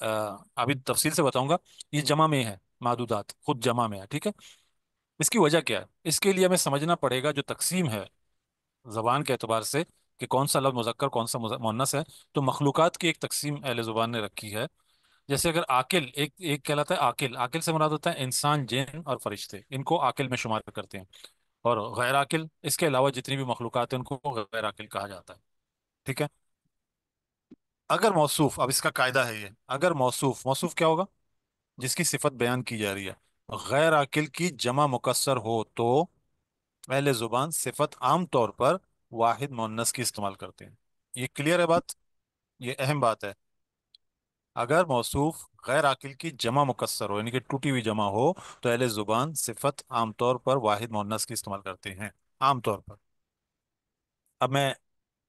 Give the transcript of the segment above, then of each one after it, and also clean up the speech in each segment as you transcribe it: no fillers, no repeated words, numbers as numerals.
ابھی تفصیل سے بتاؤں گا. یہ جمع میں ہے، معدودات خود جمع میں ہے، ٹھیک ہے. اس کی وجہ کیا ہے؟ اس کے لیے ہمیں سمجھنا پڑے گا جو تقسیم ہے زبان کے اعتبار سے، کہ کون سا لفظ مذکر کون سا مؤنث ہے. تو مخلوقات کی ایک تقسیم اہل زبان نے رکھی ہے. جیسے اگر عاقل، ایک ایک کہلاتا ہے عاقل. عاقل سے مراد ہوتا ہے انسان، جن اور فرشتے، ان کو عاقل میں شمار کرتے ہیں. اور غیر عاقل، اس کے علاوہ جتنی بھی مخلوقات ہیں ان کو غیر عاقل کہا جاتا ہے، ٹھیک ہے. اگر موصوف، اب اس کا قاعدہ ہے یہ، اگر موصوف، موصوف کیا ہوگا؟ جس کی صفت بیان کی جا رہی ہے، غیر عاقل کی جمع مکسر ہو تو اہل زبان صفت عام طور پر واحد مؤنث کی استعمال کرتے ہیں. یہ کلیئر ہے بات؟ یہ اہم بات ہے. اگر موصوف غیر عاقل کی جمع مکسر ہو، یعنی کہ ٹوٹی ہوئی جمع ہو، تو اہل زبان صفت عام طور پر واحد مؤنث کی استعمال کرتے ہیں، عام طور پر. اب میں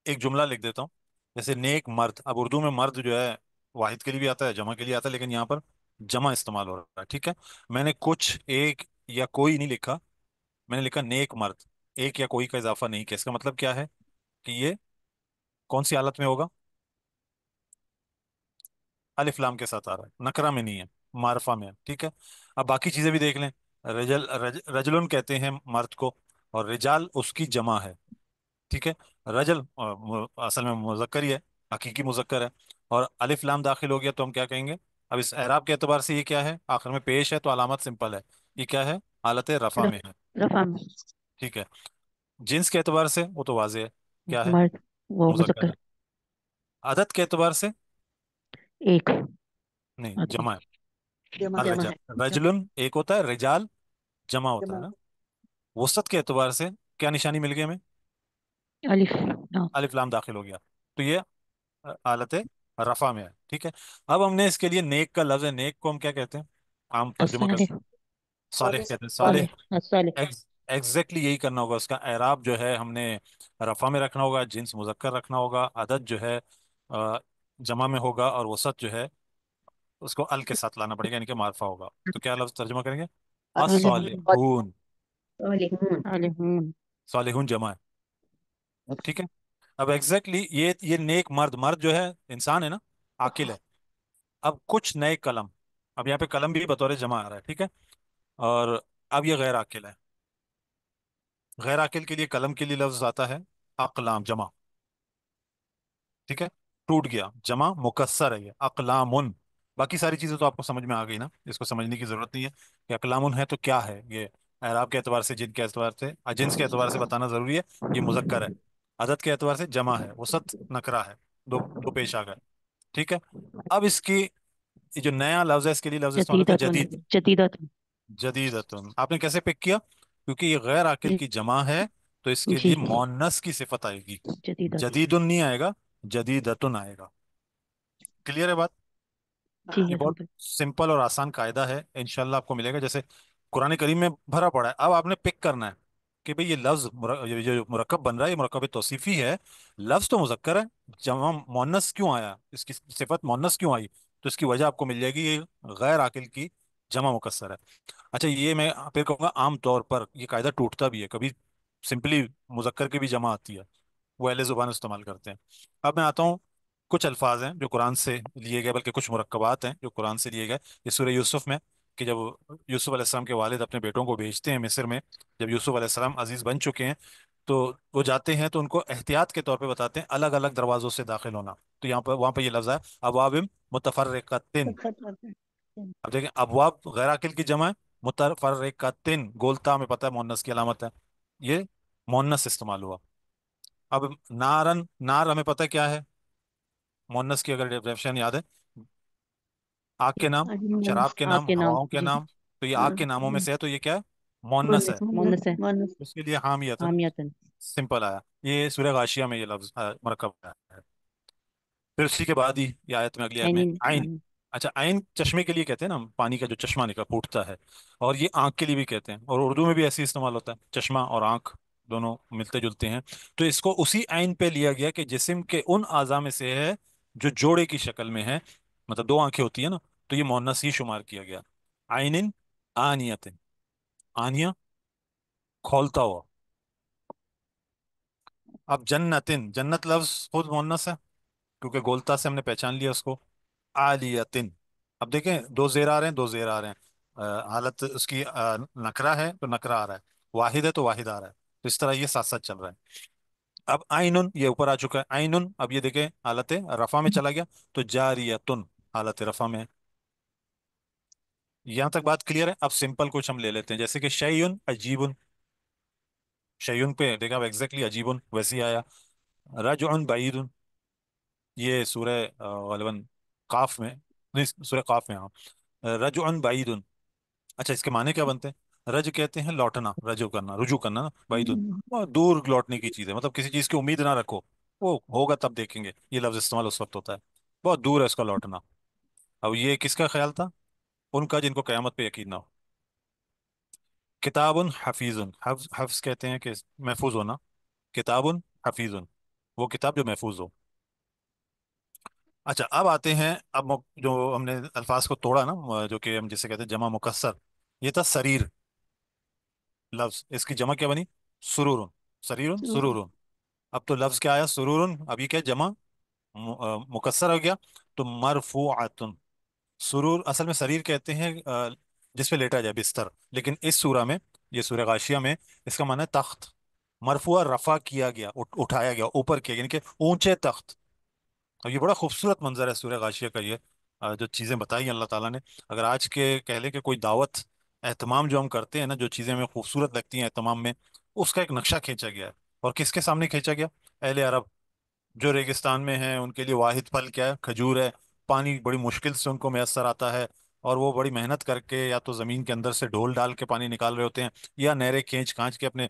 ایک جملہ لکھ دیتا ہوں، جیسے نیک مرد. اب اردو میں مرد جو ہے واحد کے لیے بھی آتا ہے، جمع کے لیے آتا ہے، لیکن یہاں پر جمع استعمال ہو رہا ہے، ٹھیک ہے. میں نے کچھ، ایک یا کوئی نہیں لکھا، میں نے لکھا نیک مرد. ایک یا کوئی کا اضافہ نہیں کیا. اس کا مطلب کیا ہے؟ کہ یہ کون سی حالت میں ہوگا؟ الف لام کے ساتھ آ رہا ہے، نکرہ میں نہیں ہے، معرفہ میں ہے، ٹھیک ہے. اب باقی چیزیں بھی دیکھ لیں. رجلن کہتے ہیں مرد کو، اور رجال اس کی جمع ہے، ٹھیک ہے. رجل اصل میں مذکر ہی ہے، حقیقی مذکر ہے. اور الف لام داخل ہو گیا تو ہم کیا کہیں گے؟ اب اس اعراب کے اعتبار سے یہ کیا ہے؟ آخر میں پیش ہے تو علامت سمپل ہے. یہ کیا ہے؟ حالت رفع میں ہے، رفع میں. ٹھیک ہے. جنس کے اعتبار سے وہ تو واضح ہے، کیا ہے؟ مرد وہ مذکر مذکر. ہے. عدد کے اعتبار سے ایک نہیں، آدمی. جمع ہے. جمع ہے. الرجال، رجلن ایک ہوتا ہے، رجال جمع ہوتا ہے نا. وسط کے اعتبار سے کیا نشانی مل گئی ہمیں؟ الف لام. الف لام داخل ہو گیا، تو یہ حالت رفع میں ہے، ٹھیک ہے. اب ہم نے اس کے لیے نیک کا لفظ ہے، نیک کو ہم کیا کہتے ہیں؟ عام ترجمہ کرتے الصالح. ہیں صالح کہتے ہیں، صالح. صالح الصالح. ایگزیکٹلی یہی کرنا ہوگا. اس کا اعراب جو ہے ہم نے رفع میں رکھنا ہوگا، جنس مذکر رکھنا ہوگا، عدد جو ہے آ، جمع میں ہوگا، اور وسط جو ہے اس کو ال کے ساتھ لانا پڑے گا، یعنی کہ معرفہ ہوگا. تو کیا لفظ ترجمہ کریں گے؟ الصالحون. صالحون. صالحون جمع ہے، ٹھیک ہے. اب ایگزیکٹلی یہ نیک مرد، مرد جو ہے انسان ہے نا، عاقل ہے. اب کچھ نئے قلم، اب یہاں پہ قلم بھی بطور جمع آ رہا ہے، ٹھیک ہے. اور اب یہ غیر عاقل ہے. غیر عاقل کے لیے قلم کے لیے لفظ آتا ہے اقلام، جمع، ٹھیک ہے. ٹوٹ گیا، جمع مکسر ہے یہ، اقلامن. باقی ساری چیزیں تو آپ کو سمجھ میں آ گئی نا، اس کو سمجھنے کی ضرورت نہیں ہے کہ اقلامن ہے تو کیا ہے یہ. اعراب کے اعتبار سے، جن کے اعتبار سے، جنس کے اعتبار سے بتانا ضروری ہے. یہ مذکر ہے. عدد کے اعتبار سے جمع ہے، وسط نکرہ ہے، دو دو پیش آ گئے، ٹھیک ہے. اب اس کی یہ جو نیا لفظ ہے، اس کے لیے لفظ استعمال ہوتا ہے جدیدتن. جدید. جدیدتن. جدیدتن آپ نے کیسے پک کیا؟ کیونکہ یہ غیر عاقل کی جمع ہے، تو اس کے جی. لیے مؤنث کی صفت آئے گی. جدیدت. جدیدن نہیں آئے گا، جدیدتن آئے گا. کلیئر ہے بات؟ جی یہ بہت الحمد للہ. سمپل اور آسان قاعدہ ہے، انشاءاللہ آپ کو ملے گا. جیسے قرآن کریم میں بھرا پڑا ہے، اب آپ نے پک کرنا ہے کہ بھئی یہ لفظ یہ جو مرکب بن رہا ہے، یہ مرکب توصیفی ہے. لفظ تو مذکر ہے، جمع مؤنث کیوں آیا؟ اس کی صفت مؤنث کیوں آئی؟ تو اس کی وجہ آپ کو مل جائے گی، یہ غیر عاقل کی جمع مکسر ہے. اچھا، یہ میں پھر کہوں گا عام طور پر یہ قاعدہ ٹوٹتا بھی ہے، کبھی سمپلی مذکر کی بھی جمع آتی ہے، وہ اہل زبان استعمال کرتے ہیں. اب میں آتا ہوں، کچھ الفاظ ہیں جو قرآن سے لیے گئے، بلکہ کچھ مرکبات ہیں جو قرآن سے لیے گئے. یہ سورہ یوسف میں، کہ جب یوسف علیہ السلام کے والد اپنے بیٹوں کو بھیجتے ہیں مصر میں، جب یوسف علیہ السلام عزیز بن چکے ہیں، تو وہ جاتے ہیں تو ان کو احتیاط کے طور پہ بتاتے ہیں الگ الگ دروازوں سے داخل ہونا. تو یہاں پر، وہاں پہ یہ لفظ ہے ابواب متفرقتن. اب دیکھیں، ابواب غیر عاقل کی جمع ہے، متفرقتن گولتا میں پتہ ہے مؤنث کی علامت ہے، یہ مؤنث استعمال ہوا. اب نارن، نار ہمیں پتہ ہے کیا ہے، مؤنث کی اگر ڈیفینیشن یاد ہے، آگ کے نام، شراب کے آپ نام، کے نام. ہواؤں کے جی. نام. تو یہ آگ کے ناموں میں سے ہے، تو یہ کیا ہے؟ مؤنث ہے. مونس ہے. اس کے لیے حامیتن، حامیتن. سمپل آیا. یہ سورہ غاشیہ میں یہ لفظ مرکب ہے. پھر اسی کے بعد ہی یہ آیت میں، اگلی آیت میں عینین. عین. اچھا، عین چشمے کے لیے کہتے ہیں نا، پانی کا جو چشمہ نکل پھوٹتا ہے. اور یہ آنکھ کے لیے بھی کہتے ہیں، اور اردو میں بھی ایسے ہی استعمال ہوتا ہے، چشمہ اور آنکھ دونوں ملتے جلتے ہیں. تو اس کو اسی عین پہ لیا گیا کہ جسم کے ان اعضاء میں سے ہے جو جوڑے کی شکل میں ہے، مطلب دو آنکھیں ہوتی ہیں نا، تو یہ مؤنث ہی شمار کیا گیا. عین آنیت، آنیہ کھولتا ہوا. اب جنتن، جنت لفظ خود مؤنث ہے کیونکہ گولتا سے ہم نے پہچان لیا اس کو. عالیتن، اب دیکھیں دو زیر آ رہے ہیں، دو زیر آ رہے ہیں، حالت اس کی نکرا ہے تو نکرا آ رہا ہے، واحد ہے تو واحد آ رہا ہے، تو اس طرح یہ ساتھ ساتھ چل رہا ہے۔ اب آئینن یہ اوپر آ چکا ہے، آئینن اب یہ دیکھیں حالت رفع میں چلا گیا، تو جاریتن حالت رفع میں ہے۔ یہاں تک بات کلیئر ہے؟ اب سمپل کچھ ہم لے لیتے ہیں، جیسے کہ شیئن عجیبن، شیئن پہ دیکھا اب ایگزیکٹلی عجیبن ویسے ہی آیا۔ رجعن بعیدن، یہ سورہ غالباً قاف میں، نہیں سورہ قاف میں، ہاں رجعن بعیدن۔ اچھا اس کے معنی کیا بنتے ہیں؟ رج کہتے ہیں لوٹنا، رجوع کرنا، رجوع کرنا نا، بعیدن بہت دور لوٹنے کی چیز ہے، مطلب کسی چیز کی امید نہ رکھو، وہ ہوگا تب دیکھیں گے، یہ لفظ استعمال اس وقت ہوتا ہے، بہت دور ہے اس کا لوٹنا۔ اب یہ کس کا خیال تھا؟ ان کا جن کو قیامت پہ یقین نہ ہو۔ کتاب حفیظ، حفظ حفظ کہتے ہیں کہ محفوظ ہونا، کتاب حفیظ، وہ کتاب جو محفوظ ہو۔ اچھا اب آتے ہیں، اب جو ہم نے الفاظ کو توڑا نا، جو کہ ہم جسے کہتے ہیں جمع مکسر، یہ تھا سریر لفظ، اس کی جمع کیا بنی؟ سرور، سریر سرور سرور۔ اب تو لفظ کیا آیا؟ سرور، اب یہ کیا جمع مکسر ہو گیا، تو مرفوعۃ۔ سرور اصل میں سریر کہتے ہیں جس پہ لیٹا جائے، بستر، لیکن اس سورہ میں، یہ سورہ غاشیہ میں، اس کا معنی ہے تخت، مرفوع رفع کیا گیا، اٹھایا گیا، اوپر کیا، یعنی کہ اونچے تخت۔ اور یہ بڑا خوبصورت منظر ہے سورہ غاشیہ کا، یہ جو چیزیں بتائی ہیں اللہ تعالیٰ نے، اگر آج کے کہہ لیں کہ کوئی دعوت اہتمام جو ہم کرتے ہیں نا، جو چیزیں ہمیں خوبصورت لگتی ہیں اہتمام میں، اس کا ایک نقشہ کھینچا گیا ہے، اور کس کے سامنے کھینچا گیا؟ اہل عرب، جو ریگستان میں ہیں، ان کے لیے واحد پھل کیا ہے؟ کھجور ہے، پانی بڑی مشکل سے ان کو میسر آتا ہے، اور وہ بڑی محنت کر کے یا تو زمین کے اندر سے ڈھول ڈال کے پانی نکال رہے ہوتے ہیں، یا نہریں کھینچ کھانچ کے اپنے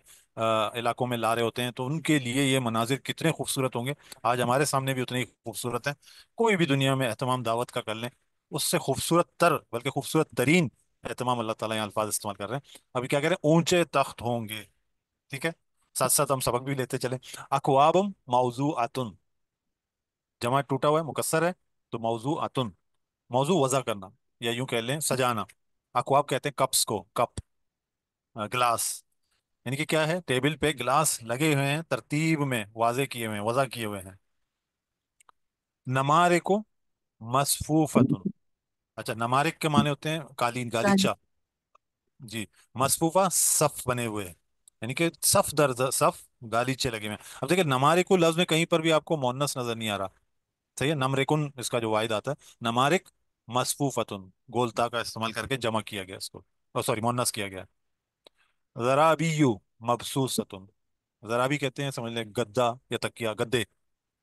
علاقوں میں لا رہے ہوتے ہیں، تو ان کے لیے یہ مناظر کتنے خوبصورت ہوں گے، آج ہمارے سامنے بھی اتنے ہی خوبصورت ہیں۔ کوئی بھی دنیا میں اہتمام دعوت کا کر لیں، اس سے خوبصورت تر بلکہ خوبصورت ترین اہتمام اللہ تعالیٰ یہاں الفاظ استعمال کر رہے ہیں۔ ابھی کیا کہہ رہے ہیں؟ اونچے تخت ہوں گے، ٹھیک ہے، ساتھ ساتھ ہم سبق بھی لیتے چلیں۔ اکوابم موضوعاتن، جمع ٹوٹا ہوا ہے، مکسر ہے، تو موضوعاتن، موضوع وضع کرنا، یا یوں کہہ لیں سجانا۔ اکواب کہتے ہیں کپس کو، کپ، گلاس، یعنی کہ کیا ہے؟ ٹیبل پہ گلاس لگے ہوئے ہیں، ترتیب میں واضح کیے ہوئے ہیں، وضع کیے ہوئے ہیں۔ نمارے کو مصفوفتن، اچھا نمارک کے معنی ہوتے ہیں قالین، کالی گالیچہ، جی، مصفوفہ صف بنے ہوئے ہیں، یعنی کہ صف در صف گالیچے لگے ہوئے ہیں۔ اب دیکھیں نمارک لفظ میں کہیں پر بھی آپ کو مؤنث نظر نہیں آ رہا، صحیح ہے، نمرکن اس کا جو واحد آتا ہے، نمارک مصفوفتن، گولتا کا استعمال کر کے جمع کیا گیا اس کو، سوری مؤنث کیا گیا۔ ذرابیو مبسوستن، ذرابی کہتے ہیں سمجھ لیں گدا یا تکیا، گدے،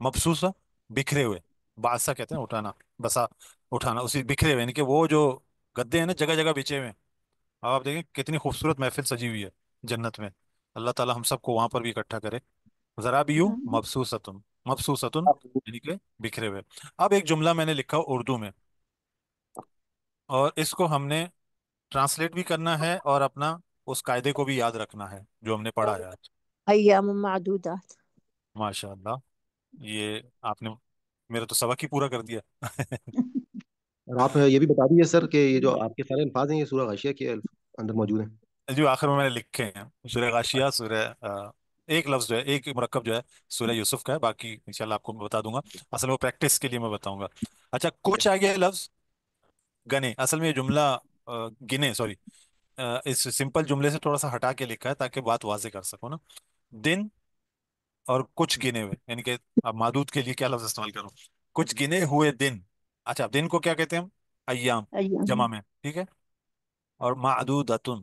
مبسوسہ بکھرے ہوئے، باسا کہتے ہیں اٹھانا، بسا اٹھانا، اسی بکھرے ہوئے، یعنی کہ وہ جو گدے ہیں نا جگہ جگہ بچے ہوئے ہیں۔ اب آپ دیکھیں کتنی خوبصورت محفل سجی ہوئی ہے جنت میں، اللہ تعالی ہم سب کو وہاں پر بھی اکٹھا کرے۔ ذرابیو مبسوستن، مبسوستن یعنی کہ بکھرے ہوئے۔ اب ایک جملہ میں نے لکھا اردو میں، اور اس کو ہم نے ٹرانسلیٹ بھی کرنا ہے، اور اپنا اس قاعدے کو بھی یاد رکھنا ہے جو ہم نے پڑھا ہے آج۔ أيام معدودات. ماشاء اللہ، یہ آپ نے میرا تو سبق ہی پورا کر دیا۔ اور آپ یہ بھی بتا دیجیے سر کہ یہ جو آپ کے سارے الفاظ ہیں یہ سورہ غاشیہ کے اندر موجود ہیں؟ جو آخر میں میں نے لکھے ہیں، سورہ غاشیہ، سورہ ایک لفظ جو ہے، ایک مرکب جو ہے سورہ یوسف کا ہے، باقی انشاءاللہ آپ کو میں بتا دوں گا، اصل میں وہ پریکٹس کے لیے میں بتاؤں گا۔ اچھا کچھ آگے لفظ گنے، اصل میں یہ جملہ گنے، سوری، اس سمپل جملے سے تھوڑا سا ہٹا کے لکھا ہے تاکہ بات واضح کر سکو نا۔ دن اور کچھ گنے ہوئے، یعنی کہ اب معدود کے لیے کیا لفظ استعمال کروں؟ کچھ گنے ہوئے دن۔ اچھا دن کو کیا کہتے ہیں ہم؟ ایام، جمع أيام میں، ٹھیک ہے، اور معدودتن،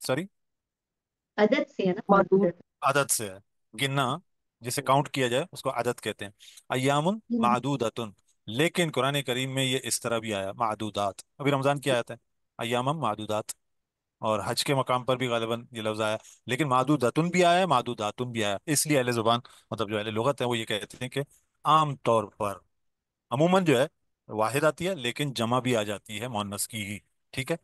سوری، عدد سے ہے نا معدودات. عدد سے ہے، گننا، جسے کاؤنٹ کیا جائے اس کو عدد کہتے ہیں، ایام معدودتن۔ لیکن قرآن کریم میں یہ اس طرح بھی آیا معدودات، ابھی رمضان کی آیت ہے، ایام معدودات، اور حج کے مقام پر بھی غالباً یہ لفظ آیا، لیکن معدودتن بھی آیا ہے، معدوداتن بھی آیا، اس لیے اہل زبان، مطلب جو اہل لغت ہے وہ یہ کہتے ہیں کہ عام طور پر، عموماً جو ہے واحد آتی ہے، لیکن جمع بھی آ جاتی ہے مؤنث کی ہی، ٹھیک ہے۔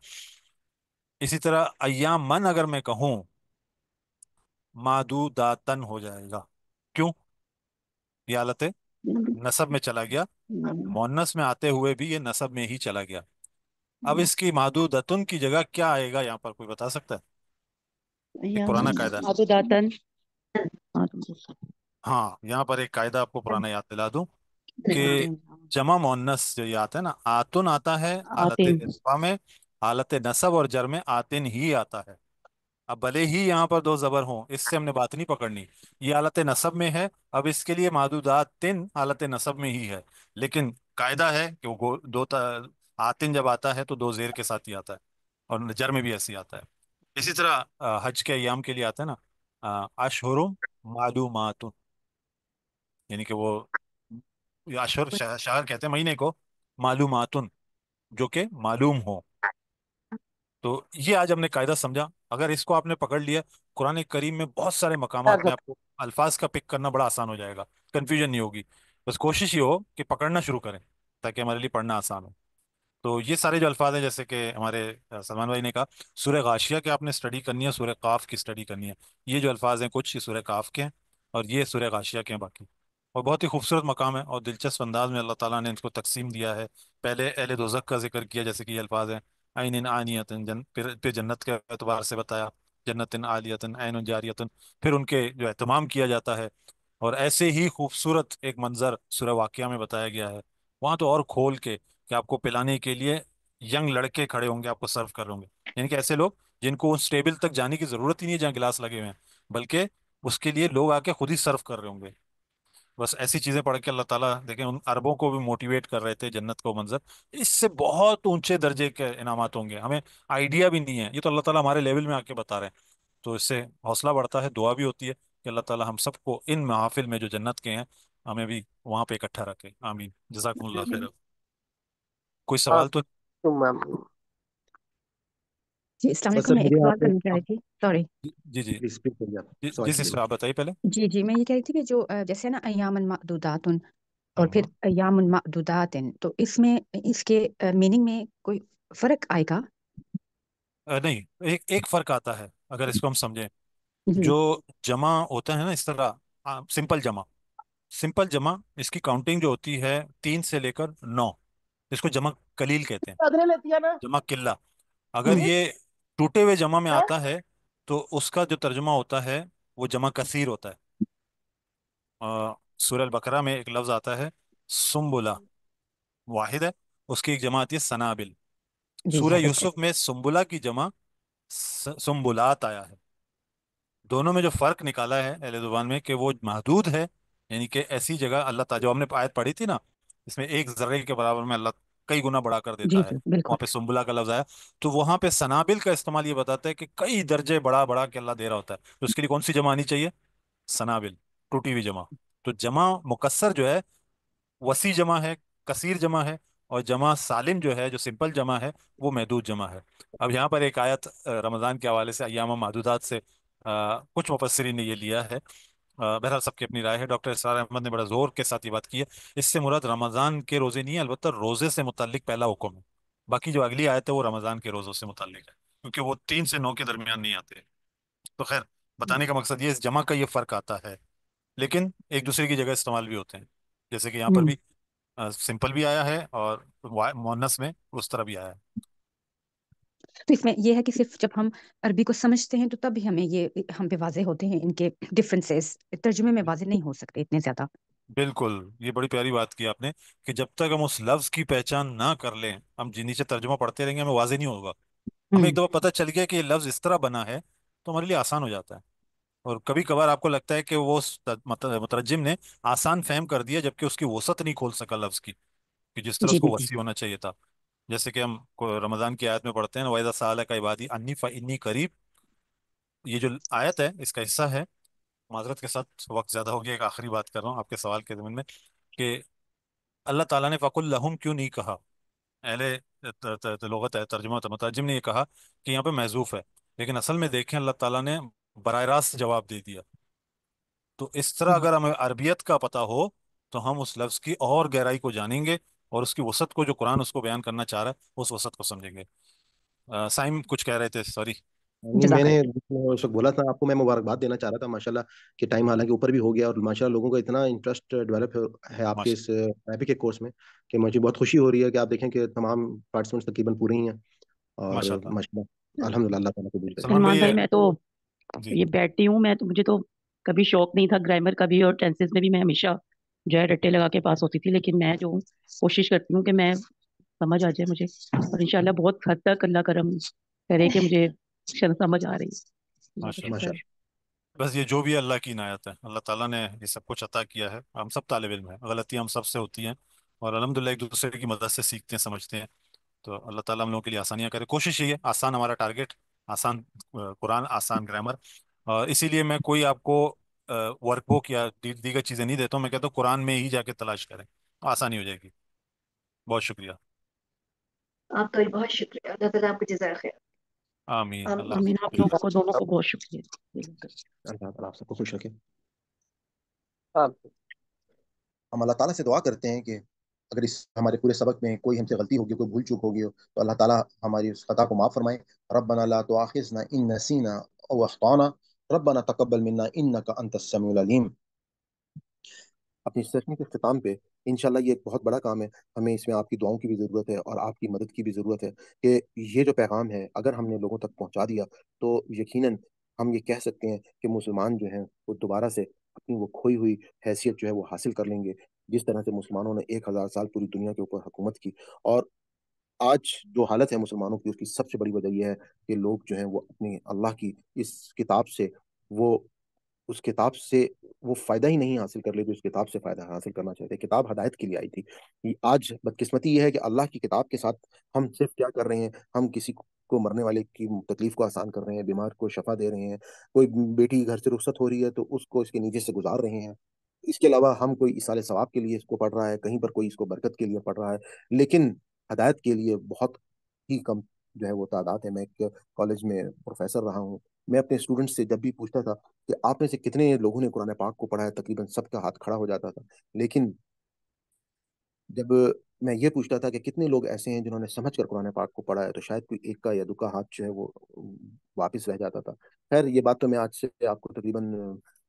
اسی طرح ایام من اگر میں کہوں، معدوداتن ہو جائے گا، کیوں؟ یہ حالت نسب میں چلا گیا، مؤنث میں آتے ہوئے بھی یہ نسب میں ہی چلا گیا۔ اب اس کی معدودتن کی جگہ کیا آئے گا یہاں پر، کوئی بتا سکتا ہے؟ ایک أيام پرانا قاعدہ ہے، معدودات. ہاں یہاں پر ایک قاعدہ آپ کو پرانا یاد دلا دوں، کہ آتین جمع مونس جو یہ آتا ہے نا، آتن آتا ہے حالت آتین ارفا میں، حالت نصب اور جر میں آتن ہی آتا ہے۔ اب بھلے ہی یہاں پر دو زبر ہوں، اس سے ہم نے بات نہیں پکڑنی، یہ حالت نصب میں ہے، اب اس کے لیے معدودات تن حالت نصب میں ہی ہے، لیکن قاعدہ ہے کہ وہ آتن جب آتا ہے تو دو زیر کے ساتھ ہی آتا ہے، اور جر میں بھی ایسے ہی آتا ہے۔ اسی طرح حج کے ایام کے لیے آتا ہے نا، اشہرم معلومات، یعنی کہ وہ یہ اشہر شہر کہتے ہیں مہینے کو، معلوماتن جو کہ معلوم ہو۔ تو یہ آج ہم نے قاعدہ سمجھا، اگر اس کو آپ نے پکڑ لیا، قرآن کریم میں بہت سارے مقامات میں آپ کو الفاظ کا پک کرنا بڑا آسان ہو جائے گا، کنفیوژن نہیں ہوگی، بس کوشش یہ ہو کہ پکڑنا شروع کریں تاکہ ہمارے لیے پڑھنا آسان ہو۔ تو یہ سارے جو الفاظ ہیں، جیسے کہ ہمارے سلمان بھائی نے کہا سورہ غاشیہ کی آپ نے اسٹڈی کرنی ہے، سورہ قاف کی اسٹڈی کرنی ہے، یہ جو الفاظ ہیں کچھ یہ سورہ قاف کے ہیں اور یہ سورہ غاشیہ کے ہیں باقی، اور بہت ہی خوبصورت مقام ہے اور دلچسپ انداز میں اللہ تعالیٰ نے ان کو تقسیم دیا ہے۔ پہلے اہل دوزخ کا ذکر کیا، جیسے کہ یہ الفاظ ہیں عین آنیتن، پھر جنت کے اعتبار سے بتایا جنت عالیتن عین جاریتن، پھر ان کے جو اہتمام کیا جاتا ہے، اور ایسے ہی خوبصورت ایک منظر سورہ واقعہ میں بتایا گیا ہے، وہاں تو اور کھول کے کہ آپ کو پلانے کے لیے ینگ لڑکے کھڑے ہوں گے، آپ کو سرو کر رہے ہوں گے، یعنی کہ ایسے لوگ جن کو اس ٹیبل تک جانے کی ضرورت ہی نہیں ہے جہاں گلاس لگے ہوئے ہیں، بلکہ اس کے لیے لوگ آ کے خود ہی سرو کر رہے ہوں گے۔ بس ایسی چیزیں پڑھ کے اللہ تعالیٰ دیکھیں ان عربوں کو بھی موٹیویٹ کر رہے تھے جنت کو منظر، اس سے بہت اونچے درجے کے انعامات ہوں گے، ہمیں آئیڈیا بھی نہیں ہے، یہ تو اللہ تعالیٰ ہمارے لیول میں آ کے بتا رہے ہیں، تو اس سے حوصلہ بڑھتا ہے، دعا بھی ہوتی ہے کہ اللہ تعالیٰ ہم سب کو ان محافل میں جو جنت کے ہیں ہمیں بھی وہاں پہ اکٹھا رکھے، آمین، جزاکم اللہ خیر۔ کوئی ہاں سوال تو؟ تو میم جی السلام سر علیکم، سے میں ایک مجھے سوال آپ کرنا چاہ رہی تھی، سوری۔ جی جی پلیز اسپیک کریے، آپ جی سوال جی کیجیے۔ سسٹر آپ بتائیے پہلے۔ جی میں یہ کہہ رہی تھی کہ جو جیسے نا ایام معدودات اور پھر ہوں ایام معدودات، تو اس میں اس کے میننگ میں کوئی فرق آئے گا؟ نہیں، ایک فرق آتا ہے اگر اس کو ہم سمجھیں، جی جو جمع ہوتا ہے نا اس طرح، سمپل جمع، سمپل جمع اس کی کاؤنٹنگ جو ہوتی ہے 3 سے لے کر 9، اس کو جمع قلیل کہتے ہیں، ادرے لیتی ہے نا جمع قلہ۔ اگر ہوں یہ ٹوٹے ہوئے جمع میں آتا ہے تو اس کا جو ترجمہ ہوتا ہے وہ جمع کثیر ہوتا ہے۔ سورہ البقرہ میں ایک لفظ آتا ہے سنبلہ، واحد ہے، اس کی ایک جمع آتی ہے سنابل۔ جی سورہ بالکل۔ یوسف میں سنبلہ کی جمع سنبلات آیا ہے۔ دونوں میں جو فرق نکالا ہے اہل زبان میں کہ وہ محدود ہے، یعنی کہ ایسی جگہ اللہ تعالیٰ جو ہم نے آیت پڑھی تھی نا، اس میں ایک ذرے کے برابر میں اللہ کئی گنا بڑھا کر جی دیتا ہے، جی وہاں بالکل۔ پہ سنبلہ کا لفظ آیا، تو وہاں پہ سنابل کا استعمال یہ بتاتا ہے کہ کئی درجے بڑھا بڑھا کے اللہ دے رہا ہوتا ہے، تو اس کے لیے کون سی جمع آنی چاہیے؟ سنابل، ٹوٹی ہوئی جمع۔ تو جمع مکسر جو ہے وسیع جمع ہے، کثیر جمع ہے، اور جمع سالم جو ہے جو سمپل جمع ہے وہ محدود جمع ہے۔ اب یہاں پر ایک آیت رمضان کے حوالے سے ایام معدودات سے کچھ مفسرین نے یہ لیا ہے، بہرحال سب کی اپنی رائے ہے، ڈاکٹر اسرار احمد نے بڑا زور کے ساتھ یہ بات کی ہے، اس سے مراد رمضان کے روزے نہیں ہے، البتہ روزے سے متعلق پہلا حکم ہے، باقی جو اگلی آیت ہے وہ رمضان کے روزوں سے متعلق ہے، کیونکہ وہ 3 سے 9 کے درمیان نہیں آتے۔ تو خیر، بتانے کا مقصد یہ اس جمع کا یہ فرق آتا ہے، لیکن ایک دوسرے کی جگہ استعمال بھی ہوتے ہیں، جیسے کہ یہاں پر ہوں بھی سمپل بھی آیا ہے اور مونس میں اس طرح بھی آیا ہے۔ تو اس میں یہ ہے کہ صرف جب ہم عربی کو سمجھتے ہیں تو تب ہی ہمیں یہ ہم پہ واضح ہوتے ہیں، ان کے ڈفرینسز ترجمے میں واضح نہیں ہو سکتے اتنے زیادہ۔ بالکل، یہ بڑی پیاری بات کی آپ نے کہ جب تک ہم اس لفظ کی پہچان نہ کر لیں، ہم نیچے ترجمہ پڑھتے رہیں گے ہمیں واضح نہیں ہوگا، ہمیں ہوں ایک دفعہ پتہ چل گیا کہ یہ لفظ اس طرح بنا ہے تو ہمارے لیے آسان ہو جاتا ہے، اور کبھی کبھار آپ کو لگتا ہے کہ وہ مترجم نے آسان فہم کر دیا جبکہ اس کی وسعت نہیں کھول سکا لفظ کی، کہ جس طرح جی اس کو بالکل۔ وسیع ہونا چاہیے تھا۔ جیسے کہ ہم رمضان کی آیت میں پڑھتے ہیں وَإِذَا سَأَلَكَ عِبَادِي عَنِّي فَإِنِّي قَرِيبٌ، یہ جو آیت ہے اس کا حصہ ہے، معذرت کے ساتھ وقت زیادہ ہو گیا، ایک آخری بات کر رہا ہوں آپ کے سوال کے ضمن میں، کہ اللہ تعالیٰ نے فَقُلْ لَهُمْ کیوں نہیں کہا؟ اہل لغت ہے، ترجمہ مترجم نے یہ کہا کہ یہاں پہ محذوف ہے، لیکن اصل میں دیکھیں اللہ تعالیٰ نے براہ راست جواب دے دیا، تو اس طرح اگر ہمیں عربیت کا پتہ ہو تو ہم اس لفظ کی اور گہرائی کو جانیں گے، اور اس کی وسعت کو جو قرآن اس کو بیان کرنا چاہ رہا ہے اس وسعت کو سمجھیں گے۔ سائم کچھ کہہ رہے تھے، سوری۔ نہیں، میں جزاک نے اللہ۔ اس وقت بولا تھا آپ کو، میں مبارکباد دینا چاہ رہا تھا ماشاءاللہ کہ ٹائم حالانکہ اوپر بھی ہو گیا، اور ماشاءاللہ لوگوں کا اتنا انٹرسٹ ڈیولپ ہے آپ کے ماشاء اس ایپی کے کورس میں کہ مجھے بہت خوشی ہو رہی ہے کہ آپ دیکھیں کہ تمام پارٹیسپینٹس تقریباً پورے ہی ہیں، اور ماشاء اللہ۔ ماشاءاللہ الحمدللہ اللہ تعالیٰ کو دل سلمان کرے۔ سلمان بھائی بھائی میں تو جی یہ بیٹھتی ہوں، میں تو مجھے تو کبھی شوق نہیں تھا گرامر کا بھی، اور ٹینسز میں بھی میں ہمیشہ جو ہے رٹے لگا کے پاس ہوتی تھی، لیکن میں جو ہوں کوشش کرتی ہوں کہ میں سمجھ آ جائے مجھے، اور انشاءاللہ بہت حد تک اللہ کرم کرے کہ مجھے سمجھ آ رہی ہے۔ اللہ کا ماشاء اللہ۔ شکر ماشاء ہے۔ بس یہ جو بھی اللہ کی عنایت ہے، اللہ تعالیٰ نے یہ سب کچھ عطا کیا ہے، ہم سب طالب علم ہیں، غلطیاں ہم سب سے ہوتی ہیں، اور الحمدللہ ایک دوسرے کی مدد سے سیکھتے ہیں، سمجھتے ہیں۔ تو اللہ تعالیٰ ہم لوگوں کے لیے آسانیاں کرے، کوشش یہی ہے، آسان ہمارا ٹارگیٹ، آسان قرآن، آسان گرامر، اور اسی لیے میں کوئی آپ کو ورک بک یا دیگر چیزیں نہیں دیتا ہوں، میں کہتا ہوں قرآن میں ہی جا کے تلاش کریں، تو آسانی ہو جائے گی۔ بہت شکریہ۔ آپ کا بھی بہت شکریہ، اللہ تعالیٰ آپ کو جزائے خیر۔ آمین، اللہ امین، آپ لوگوں کو دونوں کو اللہ بہت شکریہ۔ تعالیٰ آپ سب کو خوش رکھے۔ ہاں ہم اللہ تعالیٰ سے دعا کرتے ہیں کہ اگر اس ہمارے پورے سبق میں کوئی ہم سے غلطی ہوگی، کوئی بھول چوک ہوگی تو اللہ تعالیٰ ہماری اس خطا کو معاف فرمائے۔ ربنا لا تؤاخذنا ان نسینا او اخطانا ربنا تقبل منا انك انت السميع العلیم۔ اپنی سیشن کے اختتام پہ انشاءاللہ یہ ایک بہت بڑا کام ہے، ہمیں اس میں آپ کی دعاؤں کی بھی ضرورت ہے اور آپ کی مدد کی بھی ضرورت ہے کہ یہ جو پیغام ہے اگر ہم نے لوگوں تک پہنچا دیا تو یقیناً ہم یہ کہہ سکتے ہیں کہ مسلمان جو ہیں وہ دوبارہ سے اپنی وہ کھوئی ہوئی حیثیت جو ہے وہ حاصل کر لیں گے، جس طرح سے مسلمانوں نے 1000 سال پوری دنیا کے اوپر حکومت کی۔ اور آج جو حالت ہے مسلمانوں کی، اس کی سب سے بڑی وجہ یہ ہے کہ لوگ جو ہیں وہ اپنی اللہ کی اس کتاب سے وہ اس کتاب سے وہ فائدہ ہی نہیں حاصل کر لے جو اس کتاب سے فائدہ حاصل کرنا چاہتے ہیں۔ کتاب ہدایت کے لیے آئی تھی، آج بدقسمتی یہ ہے کہ اللہ کی کتاب کے ساتھ ہم صرف کیا کر رہے ہیں، ہم کسی کو مرنے والے کی تکلیف کو آسان کر رہے ہیں، بیمار کو شفا دے رہے ہیں، کوئی بیٹی گھر سے رخصت ہو رہی ہے تو اس کو اس کے نیچے سے گزار رہے ہیں۔ اس کے علاوہ ہم کوئی ایصال ثواب کے لیے اس کو پڑھ رہا ہے، کہیں پر کوئی اس کو برکت کے لیے پڑھ رہا ہے، لیکن ہدایت کے لیے بہت ہی کم جو ہے وہ تعداد ہے۔ میں ایک کالج میں پروفیسر رہا ہوں، میں اپنے اسٹوڈنٹس سے جب بھی پوچھتا تھا کہ آپ میں سے کتنے لوگوں نے قرآن پاک کو پڑھا ہے، تقریباً سب کا ہاتھ کھڑا ہو جاتا تھا۔ لیکن جب میں یہ پوچھتا تھا کہ کتنے لوگ ایسے ہیں جنہوں نے سمجھ کر قرآن پاک کو پڑھا ہے، تو شاید کوئی ایک کا یا دو کا ہاتھ جو ہے وہ واپس رہ جاتا تھا۔ خیر یہ بات تو میں آج سے آپ کو تقریباً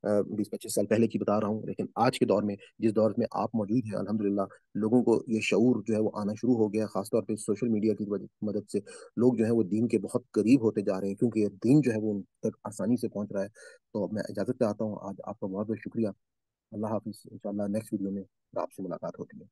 20-25 سال پہلے کی بتا رہا ہوں، لیکن آج کے دور میں جس دور میں آپ موجود ہیں الحمدللہ لوگوں کو یہ شعور جو ہے وہ آنا شروع ہو گیا، خاص طور پہ سوشل میڈیا کی مدد سے لوگ جو ہے وہ دین کے بہت قریب ہوتے جا رہے ہیں، کیونکہ یہ دین جو ہے وہ ان تک آسانی سے پہنچ رہا ہے۔ تو میں اجازت چاہتا ہوں، آج آپ کا بہت بہت شکریہ۔ اللہ حافظ، انشاءاللہ نیکسٹ ویڈیو میں آپ سے ملاقات ہوتی ہے۔